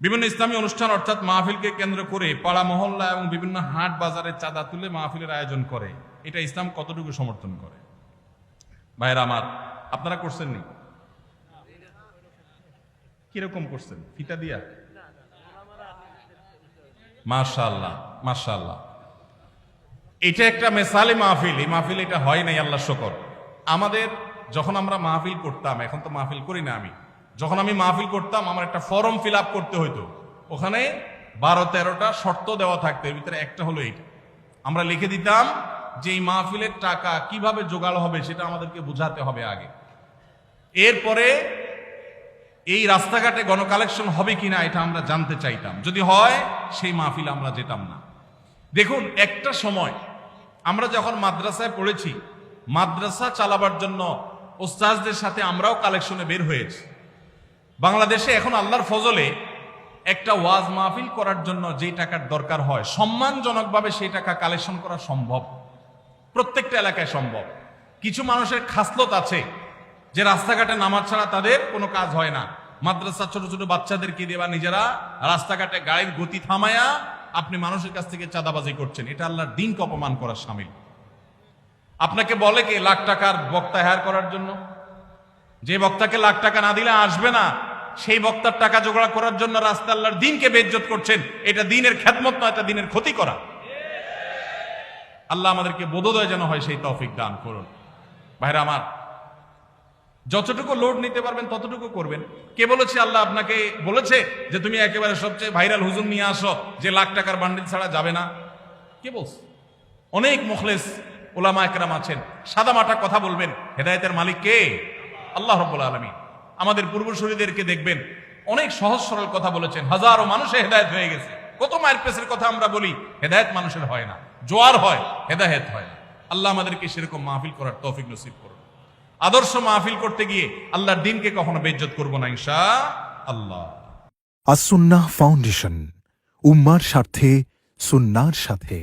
বিভিন্ন ইসলামী অনুষ্ঠান অর্থাৎ মাহফিলকে কেন্দ্র করে পাড়া মহল্লা এবং বিভিন্ন হাট বাজারে চাঁদা তুলে মাহফিলের আয়োজন করে, এটা ইসলাম কতটুকু সমর্থন করে? ভাইরা আমার, আপনারা করছেন নি? কিরকম করছেন? ফিতা দিয়া? মাশাআল্লাহ মাশাআল্লাহ, এটা একটা মেসালি মাহফিল। এই মাহফিল এটা হয় নাই, আল্লাহ শুকর। আমাদের যখন আমরা মাহফিল করতাম, এখন তো মাহফিল করি না আমি, যখন আমি মাহফিল করতাম আমার একটা ফর্ম ফিল আপ করতে হইতো। ওখানে 12-13টা শর্ত দেওয়া থাকতো, এর ভিতরে একটা হলো এইটা। আমরা লিখে দিতাম যে এই মাহফিলের টাকা কিভাবে জোগাড় হবে সেটা আমাদেরকে বুঝাতে হবে আগে। এরপরে এই রাস্তাঘাটে গণকালেকশন হবে কিনা এটা আমরা জানতে চাইতাম, যদি হয় সেই মাহফিল আমরা যেতাম না। দেখুন, একটা সময় আমরা যখন মাদ্রাসায় পড়েছি, মাদ্রাসা চালাবার জন্য ওস্তাজদের সাথে আমরাও কালেকশনে বের হয়েছি। বাংলাদেশে এখন আল্লাহর ফজলে একটা ওয়াজ মাহফিল করার জন্য যে টাকার দরকার হয়, সম্মানজনকভাবে সেই টাকা কালেকশন করা সম্ভব, প্রত্যেকটা এলাকায় সম্ভব। কিছু মানুষের খাসলত আছে যে রাস্তাঘাটে নামাজ ছাড়া তাদের কোনো কাজ হয় না। মাদ্রাসা ছোট ছোট বাচ্চাদেরকে দিয়ে বা নিজেরা রাস্তাঘাটে গাড়ির গতি থামায়া আপনি মানুষের কাছ থেকে চাঁদাবাজি করছেন, এটা আল্লাহর দ্বীনকে অপমান করার শামিল। আপনাকে বলে কে লাখ টাকার বক্তা হায়ার করার জন্য? যে বক্তাকে লাখ টাকা না দিলে আসবে না, সেই বক্তার টাকা জোগাড় করার জন্য রাস্তা আল্লাহর দ্বীনকে বেইজ্জত করছেন। এটা দ্বীনের খেদমত নয়, এটা দ্বীনের ক্ষতি করা। আল্লাহ আমাদেরকে বোধোদয় যেন হয় সেই তৌফিক দান করুন। ভাইরা আমার, যতটুকু লোড নিতে পারবেন ততটুকু করবেন। কে বলেছে? আল্লাহ আপনাকে বলেছে যে তুমি একেবারে সবচেয়ে ভাইরাল হুজুর নিয়ে আসো যে লাখ টাকার বান্ডিল ছাড়া যাবে না? কে বলছে? অনেক মুখলেস উলামা একরাম আছেন, সাদা মাটা কথা বলবেন। হেদায়েতের মালিক কে? আল্লাহ রাব্বুল আলামিন। আমাদের পূর্বসূরীদেরকে দেখবেন অনেক সহজ সরল কথা বলেছেন, হাজারো মানুষে হেদায়েত হয়ে গেছে। কত মায়ের পেছের কথা আমরা বলি, হেদায়েত মানুষের হয় না, জোয়ার হয়, হেদায়েত হয় না। আল্লাহ আমাদেরকে সেরকম মাহফিল করার তৌফিক নসিব করুন। আদর্শ মাহফিল করতে গিয়ে আল্লাহর দ্বীনকে কখনো বেইজ্জত করব না ইনশাআল্লাহ। আস-সুন্নাহ ফাউন্ডেশন, উম্মার স্বার্থে সুন্নাহর সাথে।